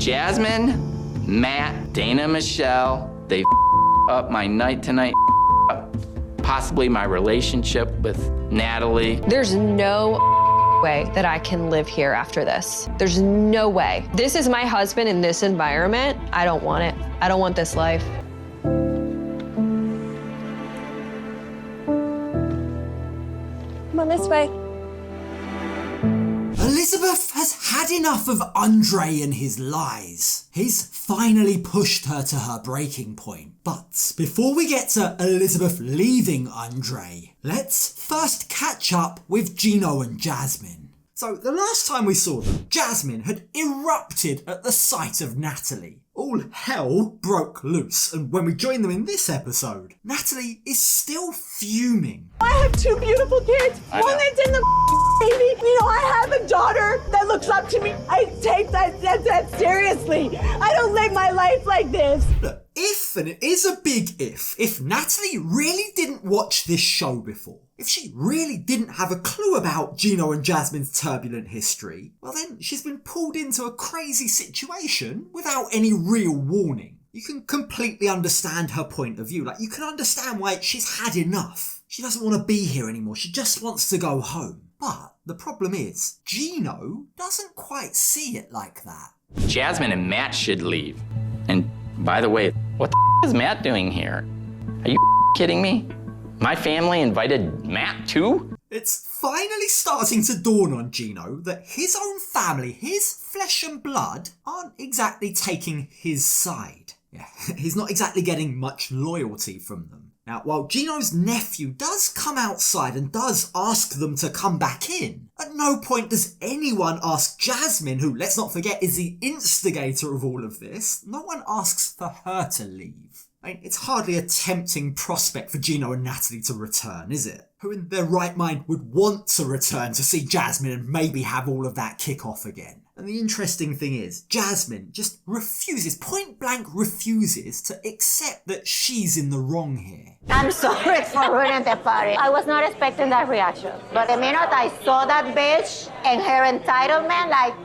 Jasmine, Matt, Dana, Michelle, they up my night tonight, possibly my relationship with Natalie. There's no way that I can live here after this. There's no way. This is my husband in this environment. I don't want it. I don't want this life. Come on this way. Elizabeth has had enough of Andrei and his lies. He's finally pushed her to her breaking point. But before we get to Elizabeth leaving Andrei, let's first catch up with Gino and Jasmine. So the last time we saw them, Jasmine had erupted at the sight of Natalie. All hell broke loose, and when we join them in this episode, Natalie is still fuming. I have two beautiful kids. One that's in the baby. You know, I have a daughter that looks up to me. I take that seriously. I don't live my life like this. Look, and it is a big if Natalie really didn't watch this show before, if she really didn't have a clue about Gino and Jasmine's turbulent history, well then she's been pulled into a crazy situation without any real warning. You can completely understand her point of view. Like, you can understand why she's had enough. She doesn't want to be here anymore. She just wants to go home. But the problem is, Gino doesn't quite see it like that. Jasmine and Matt should leave. And by the way, what the is Matt doing here? Are you kidding me? My family invited Matt too? It's finally starting to dawn on Gino that his own family, his flesh and blood, aren't exactly taking his side. Yeah, he's not exactly getting much loyalty from them. Now, while Gino's nephew does come outside and does ask them to come back in, at no point does anyone ask Jasmine, who, let's not forget, is the instigator of all of this, no one asks for her to leave. I mean, it's hardly a tempting prospect for Gino and Natalie to return, is it? Who in their right mind would want to return to see Jasmine and maybe have all of that kick off again? And the interesting thing is, Jasmine just refuses, point blank refuses, to accept that she's in the wrong here. I'm sorry for ruining the party. I was not expecting that reaction. But the minute I saw that bitch and her entitlement, like,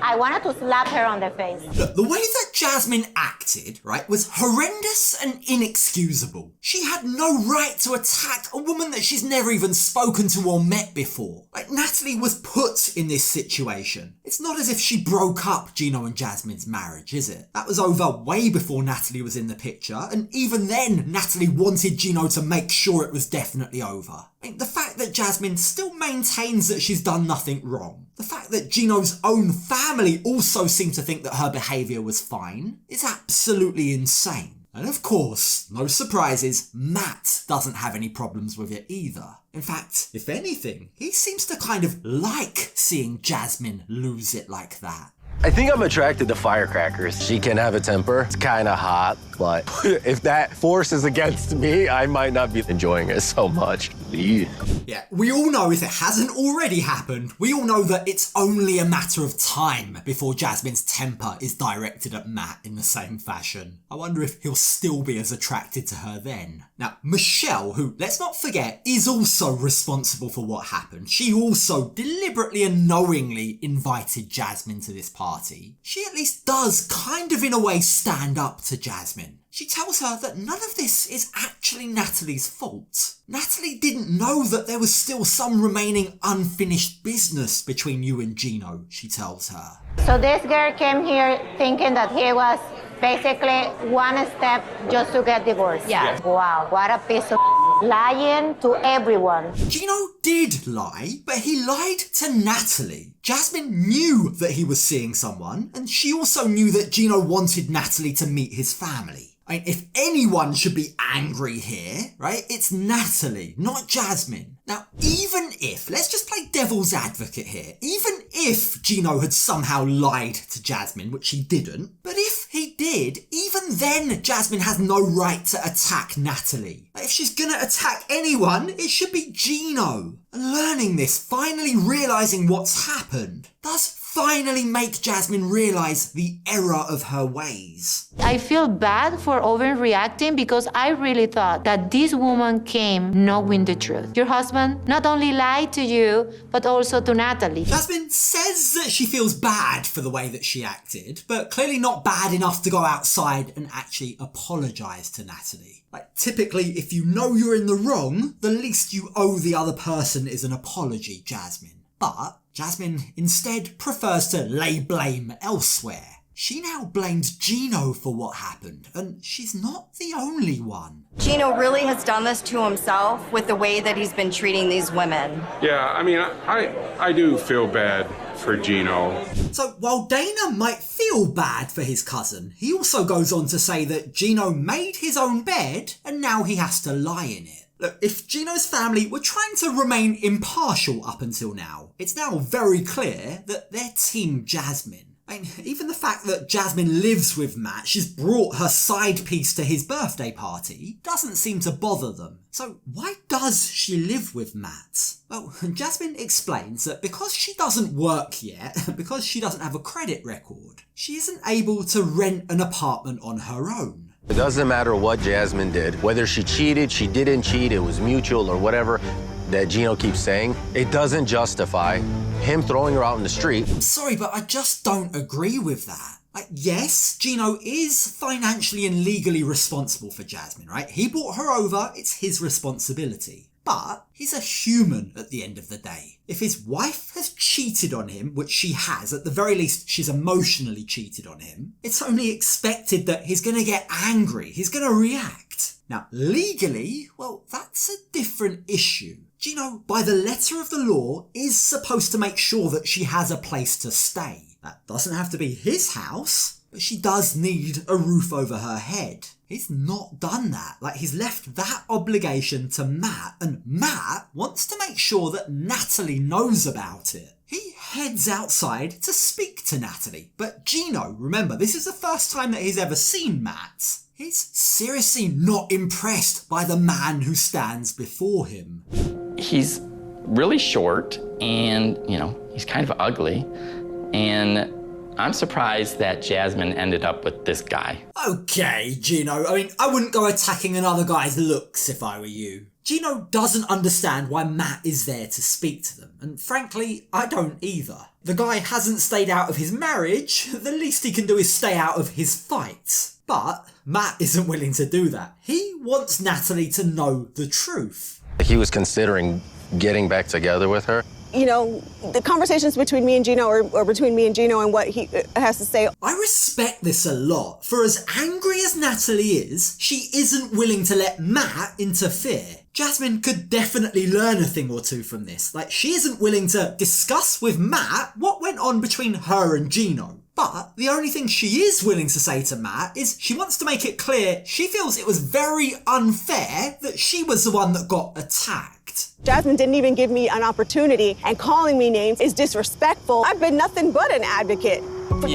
I wanted to slap her on the face. Look, the way that Jasmine acted, right, was horrendous and inexcusable. She had no right to attack a woman that she's never even spoken to or met before. Like, Natalie was put in this situation. It's not as if she broke up Gino and Jasmine's marriage, is it? That was over way before Natalie was in the picture, and even then, Natalie wanted Gino to make sure it was definitely over. I mean, the fact that Jasmine still maintains that she's done nothing wrong, the fact that Gino's own family also seem to think that her behaviour was fine, is absolutely insane. And of course, no surprises, Matt doesn't have any problems with it either. In fact, if anything, he seems to kind of like seeing Jasmine lose it like that. I think I'm attracted to firecrackers. She can have a temper. It's kind of hot, but if that force is against me, I might not be enjoying it so much. Yeah, we all know, if it hasn't already happened, we all know that it's only a matter of time before Jasmine's temper is directed at Matt in the same fashion. I wonder if he'll still be as attracted to her then. Now, Michelle, who, let's not forget, is also responsible for what happened. She also deliberately and knowingly invited Jasmine to this party. She at least does kind of in a way stand up to Jasmine. She tells her that none of this is actually Natalie's fault. Natalie didn't know that there was still some remaining unfinished business between you and Gino, she tells her. So this girl came here thinking that he was basically one step just to get divorced. Yeah. Wow, what a piece of lying to everyone. Gino did lie, but he lied to Natalie. Jasmine knew that he was seeing someone, and she also knew that Gino wanted Natalie to meet his family. I mean, if anyone should be angry here, right, it's Natalie, not Jasmine. Now, even if, let's just play devil's advocate here, even if Gino had somehow lied to Jasmine, which he didn't, but if he did, even then Jasmine has no right to attack Natalie. If she's gonna attack anyone, it should be Gino. And learning this, finally realising what's happened, does finally make Jasmine realise the error of her ways. I feel bad for overreacting because I really thought that this woman came knowing the truth. Your husband not only lied to you, but also to Natalie. Jasmine says that she feels bad for the way that she acted, but clearly not bad enough to go outside and actually apologise to Natalie. Like, typically, if you know you're in the wrong, the least you owe the other person is an apology, Jasmine. But Jasmine instead prefers to lay blame elsewhere. She now blames Gino for what happened, and she's not the only one. Gino really has done this to himself with the way that he's been treating these women. Yeah, I mean, I do feel bad for Gino. So while Dana might feel bad for his cousin, he also goes on to say that Gino made his own bed and now he has to lie in it. Look, if Gino's family were trying to remain impartial up until now, it's now very clear that they're Team Jasmine. I mean, even the fact that Jasmine lives with Matt, she's brought her side piece to his birthday party, doesn't seem to bother them. So why does she live with Matt? Well, Jasmine explains that because she doesn't work yet, because she doesn't have a credit record, she isn't able to rent an apartment on her own. It doesn't matter what Jasmine did, whether she cheated, she didn't cheat, it was mutual or whatever that Gino keeps saying, it doesn't justify him throwing her out in the street. I'm sorry, but I just don't agree with that. Like, yes, Gino is financially and legally responsible for Jasmine, right? He brought her over, it's his responsibility. But he's a human at the end of the day. If his wife has cheated on him, which she has, at the very least she's emotionally cheated on him, it's only expected that he's going to get angry, he's going to react. Now, legally, well, that's a different issue. Gino, by the letter of the law, is supposed to make sure that she has a place to stay. That doesn't have to be his house, but she does need a roof over her head. He's not done that. Like, he's left that obligation to Matt, and Matt wants to make sure that Natalie knows about it. He heads outside to speak to Natalie, but Gino, remember, this is the first time that he's ever seen Matt. He's seriously not impressed by the man who stands before him. He's really short and, he's kind of ugly. And I'm surprised that Jasmine ended up with this guy. Okay, Gino. I mean, I wouldn't go attacking another guy's looks if I were you. Gino doesn't understand why Matt is there to speak to them, and frankly, I don't either. The guy hasn't stayed out of his marriage, the least he can do is stay out of his fights. But Matt isn't willing to do that. He wants Natalie to know the truth. He was considering getting back together with her. The conversations between me and Gino or between me and Gino and what he has to say. I respect this a lot. For as angry as Natalie is, she isn't willing to let Matt interfere. Jasmine could definitely learn a thing or two from this. Like, she isn't willing to discuss with Matt what went on between her and Gino. But the only thing she is willing to say to Matt is she wants to make it clear she feels it was very unfair that she was the one that got attacked. Jasmine didn't even give me an opportunity, and calling me names is disrespectful. I've been nothing but an advocate for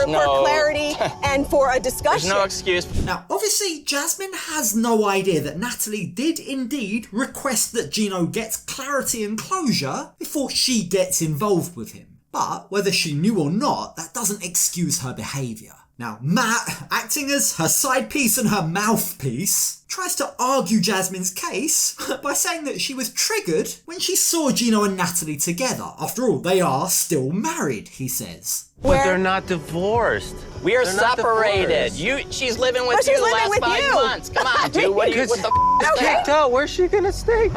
clarity and for a discussion. There's no excuse. Now, obviously, Jasmine has no idea that Natalie did indeed request that Gino gets clarity and closure before she gets involved with him. But whether she knew or not, that doesn't excuse her behaviour. Now, Matt, acting as her side piece and her mouthpiece, tries to argue Jasmine's case by saying that she was triggered when she saw Gino and Natalie together. After all, they are still married, he says. But they're not divorced. We are separated. She's living with you the last 5 months. Come on, dude. What the kicked out. Where's she gonna stay?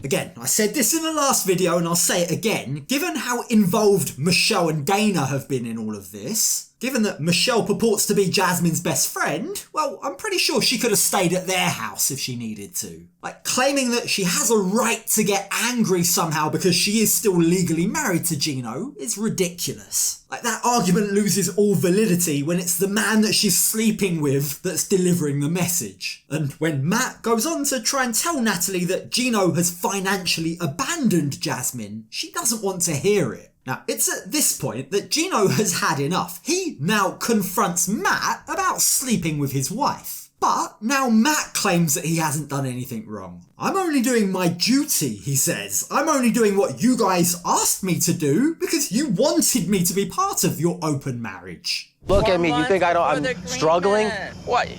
Again, I said this in the last video and I'll say it again. Given how involved Michelle and Dana have been in all of this, given that Michelle purports to be Jasmine's best friend, well, I'm pretty sure she could have stayed at their house if she needed to. Like, claiming that she has a right to get angry somehow because she is still legally married to Gino is ridiculous. Like, that argument loses all validity when it's the man that she's sleeping with that's delivering the message. And when Matt goes on to try and tell Natalie that Gino has financially abandoned Jasmine, she doesn't want to hear it. Now, it's at this point that Gino has had enough. He now confronts Matt about sleeping with his wife. But now Matt claims that he hasn't done anything wrong. I'm only doing my duty, he says. I'm only doing what you guys asked me to do because you wanted me to be part of your open marriage. Look at me, you think I'm struggling? What?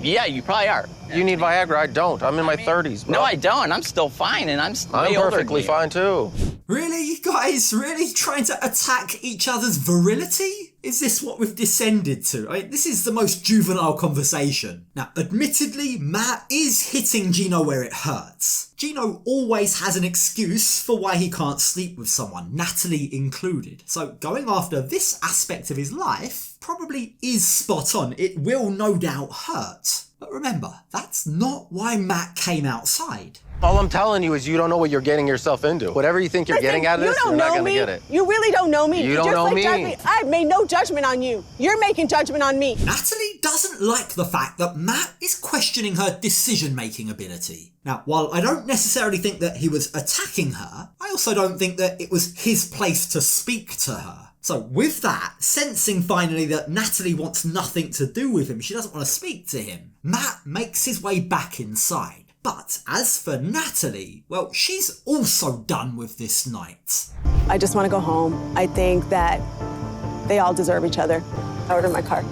Yeah, you probably are. You need Viagra, I don't. I'm in my 30s, bro. No, I don't. I'm still fine, and I'm I'm perfectly fine, too. Really, you guys? Really trying to attack each other's virility? Is this what we've descended to? I mean, this is the most juvenile conversation. Now, admittedly, Matt is hitting Gino where it hurts. Gino always has an excuse for why he can't sleep with someone, Natalie included. So going after this aspect of his life probably is spot on. It will no doubt hurt. But remember, that's not why Matt came outside. All I'm telling you is you don't know what you're getting yourself into. Whatever you think you're getting out of this, you're not going to get it. You really don't know me. You don't know me. I've made no judgment on you. You're making judgment on me. Natalie doesn't like the fact that Matt is questioning her decision-making ability. Now, while I don't necessarily think that he was attacking her, I also don't think that it was his place to speak to her. So with that, sensing finally that Natalie wants nothing to do with him, she doesn't want to speak to him, Matt makes his way back inside. But as for Natalie, well, she's also done with this night. I just want to go home. I think that they all deserve each other. I ordered my car.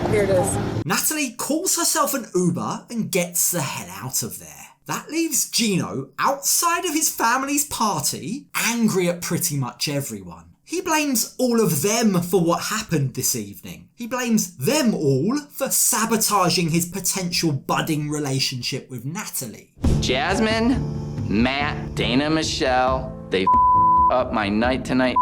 Here it is. Natalie calls herself an Uber and gets the hell out of there. That leaves Gino outside of his family's party, angry at pretty much everyone. He blames all of them for what happened this evening. He blames them all for sabotaging his potential budding relationship with Natalie. Jasmine, Matt, Dana, Michelle, they up my night tonight,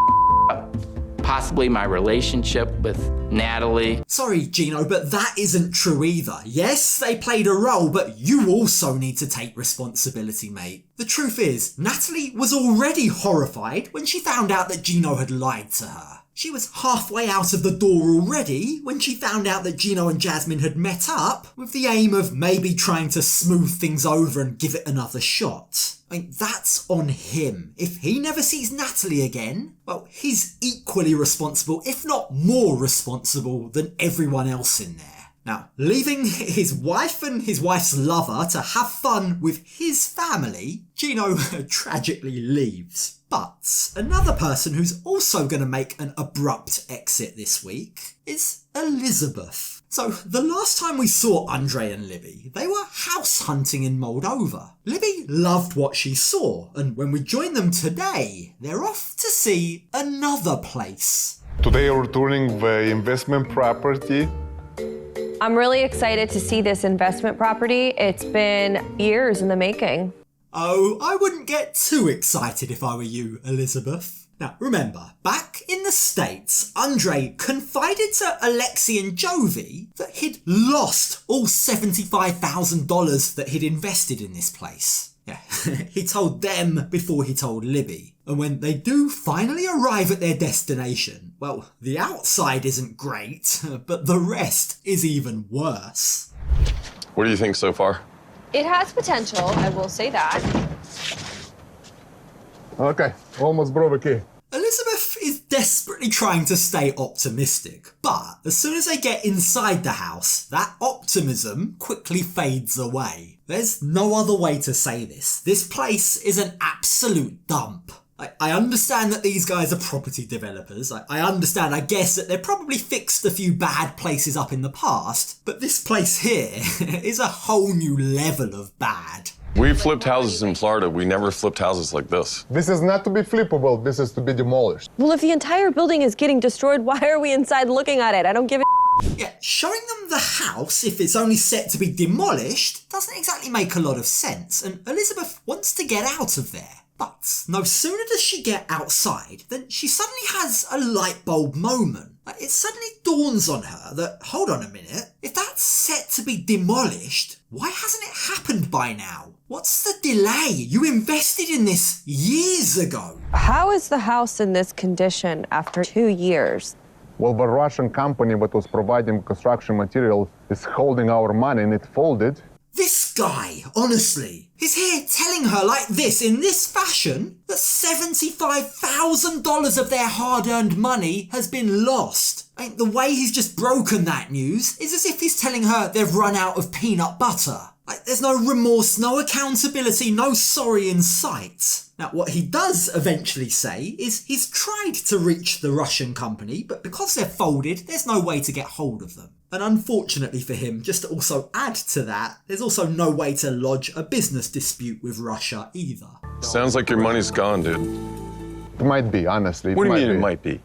possibly my relationship with Natalie. Sorry, Gino, but that isn't true either. Yes, they played a role, but you also need to take responsibility, mate. The truth is, Natalie was already horrified when she found out that Gino had lied to her. She was halfway out of the door already when she found out that Gino and Jasmine had met up with the aim of maybe trying to smooth things over and give it another shot. I mean, that's on him. If he never sees Natalie again, well, he's equally responsible, if not more responsible, than everyone else in there. Now, leaving his wife and his wife's lover to have fun with his family, Gino tragically leaves. But another person who's also going to make an abrupt exit this week is Elizabeth. So the last time we saw Andrei and Libby, they were house hunting in Moldova. Libby loved what she saw, and when we join them today, they're off to see another place. Today we're touring the investment property. I'm really excited to see this investment property. It's been years in the making. Oh, I wouldn't get too excited if I were you, Elizabeth. Now, remember, back in the States, Andrei confided to Alexei and Jovi that he'd lost all $75,000 that he'd invested in this place. Yeah, he told them before he told Libby. And when they do finally arrive at their destination, well, the outside isn't great, but the rest is even worse. What do you think so far? It has potential, I will say that. Okay, almost broke the key. Elizabeth is desperately trying to stay optimistic, but as soon as they get inside the house, that optimism quickly fades away. There's no other way to say this. This place is an absolute dump. I understand that these guys are property developers. I understand, I guess, that they've probably fixed a few bad places up in the past, but this place here is a whole new level of bad. We flipped houses in Florida. We never flipped houses like this. This is not to be flippable, this is to be demolished. Well, if the entire building is getting destroyed, why are we inside looking at it? I don't give a Yeah, showing them the house, if it's only set to be demolished, doesn't exactly make a lot of sense, and Elizabeth wants to get out of there. But no sooner does she get outside than she suddenly has a light bulb moment. It suddenly dawns on her that, hold on a minute, if that's set to be demolished, why hasn't it happened by now? What's the delay? You invested in this years ago. How is the house in this condition after 2 years? Well, the Russian company that was providing construction material is holding our money and it folded. This guy, honestly. He's here telling her like this, in this fashion, that $75,000 of their hard-earned money has been lost. I mean, the way he's just broken that news is as if he's telling her they've run out of peanut butter. Like, there's no remorse, no accountability, no sorry in sight. Now, what he does eventually say is he's tried to reach the Russian company, but because they're folded, there's no way to get hold of them. And unfortunately for him, just to also add to that, there's also no way to lodge a business dispute with Russia either. Sounds like your money's gone, dude. It might be, honestly. What do you mean it might be?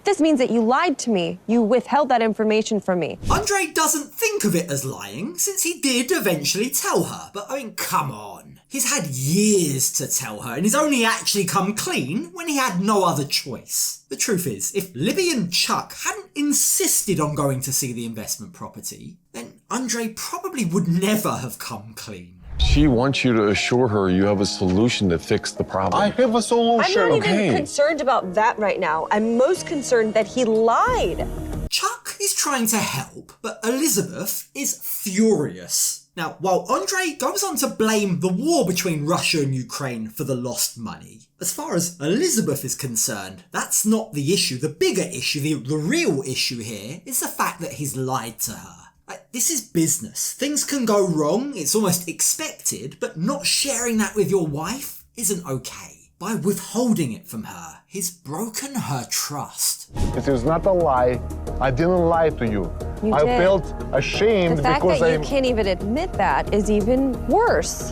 This means that you lied to me. You withheld that information from me. Andrei doesn't think of it as lying, since he did eventually tell her. But I mean, come on. He's had years to tell her, and he's only actually come clean when he had no other choice. The truth is, if Libby and Chuck hadn't insisted on going to see the investment property, then Andrei probably would never have come clean. She wants you to assure her you have a solution to fix the problem. I have a solution. I'm not even concerned about that right now. I'm most concerned that he lied. Chuck is trying to help, but Elizabeth is furious. Now, while Andrei goes on to blame the war between Russia and Ukraine for the lost money, as far as Elizabeth is concerned, that's not the issue. The bigger issue, the real issue here, is the fact that he's lied to her. Like, this is business. Things can go wrong, it's almost expected, but not sharing that with your wife isn't okay. By withholding it from her, he's broken her trust. It is not a lie. I didn't lie to you. I did. felt ashamed The fact because that you can't even admit that is even worse.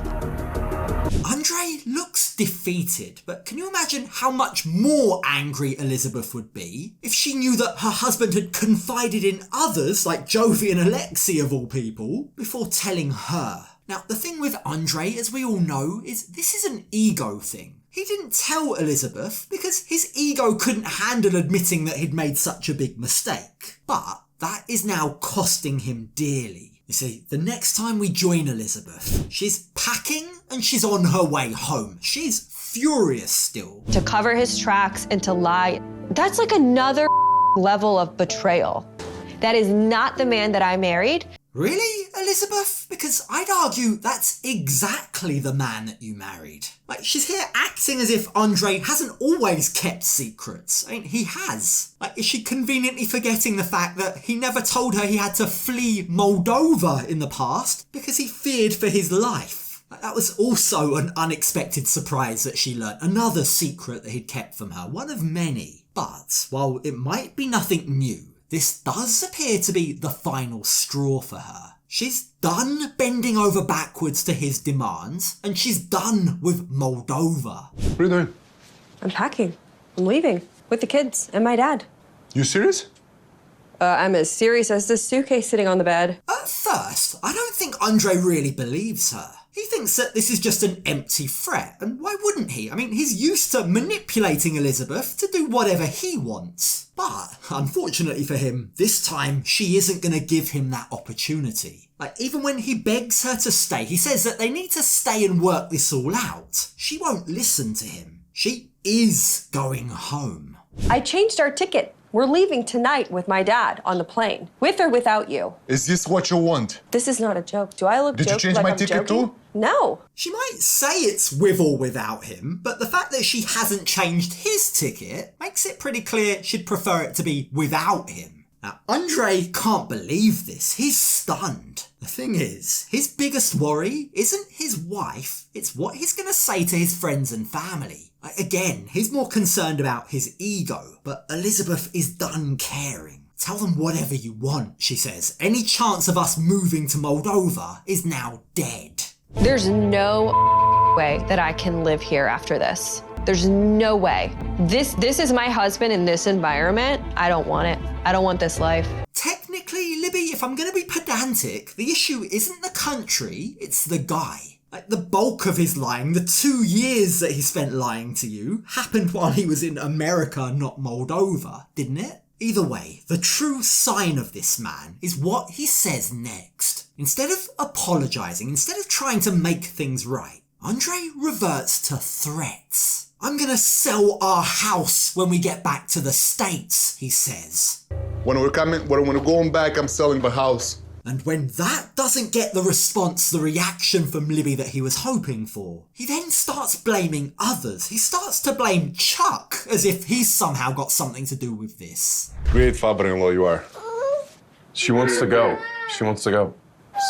Andrei looks defeated, but can you imagine how much more angry Elizabeth would be if she knew that her husband had confided in others, like Jovi and Alexei of all people, before telling her? Now, the thing with Andrei, as we all know, is this is an ego thing. He didn't tell Elizabeth because his ego couldn't handle admitting that he'd made such a big mistake. But that is now costing him dearly. You see, the next time we join Elizabeth, she's packing and she's on her way home. She's furious still. To cover his tracks and to lie, that's like another level of betrayal. That is not the man that I married. Really, Elizabeth? Because I'd argue that's exactly the man that you married. Like, she's here acting as if Andrei hasn't always kept secrets. I mean, he has. Like, is she conveniently forgetting the fact that he never told her he had to flee Moldova in the past because he feared for his life? Like, that was also an unexpected surprise that she learnt. Another secret that he'd kept from her, one of many. But, while it might be nothing new, this does appear to be the final straw for her. She's done bending over backwards to his demands, and she's done with Moldova. What are you doing? I'm packing. I'm leaving with the kids and my dad. You serious? I'm as serious as this suitcase sitting on the bed. At first, I don't think Andrei really believes her. He thinks that this is just an empty threat, and why wouldn't he? I mean, he's used to manipulating Elizabeth to do whatever he wants. But, unfortunately for him, this time she isn't going to give him that opportunity. Like, even when he begs her to stay, he says that they need to stay and work this all out. She won't listen to him. She is going home. I changed our ticket. We're leaving tonight with my dad on the plane, with or without you. Is this what you want? This is not a joke. Do I look Did you change my ticket too? No. She might say it's with or without him, but the fact that she hasn't changed his ticket makes it pretty clear she'd prefer it to be without him. Now, Andrei can't believe this. He's stunned. The thing is, his biggest worry isn't his wife, it's what he's going to say to his friends and family. Again, he's more concerned about his ego, but Elizabeth is done caring. Tell them whatever you want, she says. Any chance of us moving to Moldova is now dead. There's no way that I can live here after this. There's no way. This is my husband in this environment. I don't want it. I don't want this life. Technically, Libby, if I'm going to be pedantic, the issue isn't the country, it's the guy. Like, the bulk of his lying, the 2 years that he spent lying to you, happened while he was in America, not Moldova, didn't it? Either way, the true sign of this man is what he says next. Instead of apologising, instead of trying to make things right, Andrei reverts to threats. I'm gonna sell our house when we get back to the States, he says. When we're going back, I'm selling the house. And when that doesn't get the response, the reaction from Libby that he was hoping for, he then starts blaming others. He starts to blame Chuck, as if he's somehow got something to do with this. Great father-in-law you are. She wants to go. She wants to go.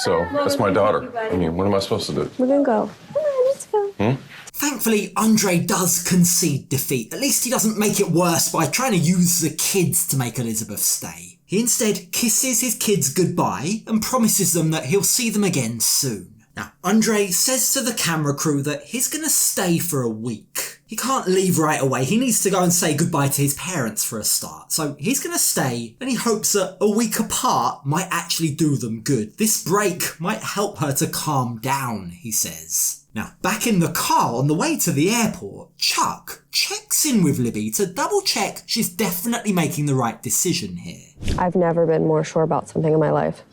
So, that's my daughter. I mean, what am I supposed to do? We're gonna go. Come on, let's go. Thankfully, Andrei does concede defeat. At least he doesn't make it worse by trying to use the kids to make Elizabeth stay. He instead kisses his kids goodbye and promises them that he'll see them again soon. Now, Andrei says to the camera crew that he's gonna stay for a week. He can't leave right away. He needs to go and say goodbye to his parents for a start. So he's gonna stay, and he hopes that a week apart might actually do them good. This break might help her to calm down, he says. Now, back in the car on the way to the airport, Chuck checks in with Libby to double check she's definitely making the right decision here. I've never been more sure about something in my life.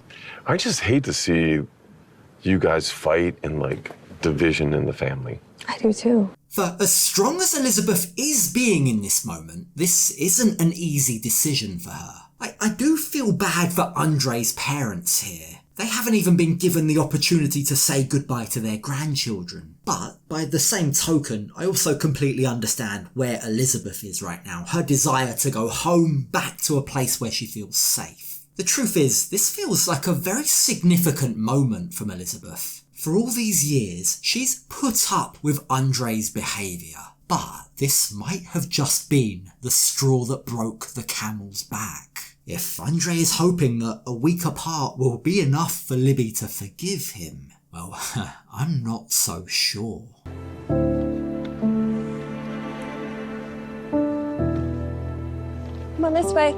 I just hate to see you guys fight and, like, division in the family. I do too. For as strong as Elizabeth is being in this moment, this isn't an easy decision for her. I do feel bad for Andrei's parents here. They haven't even been given the opportunity to say goodbye to their grandchildren. But by the same token, I also completely understand where Elizabeth is right now. Her desire to go home, back to a place where she feels safe. The truth is, this feels like a very significant moment from Elizabeth. For all these years, she's put up with Andrei's behaviour. But this might have just been the straw that broke the camel's back. If Andrei is hoping that a week apart will be enough for Libby to forgive him, well, I'm not so sure. Come on this way.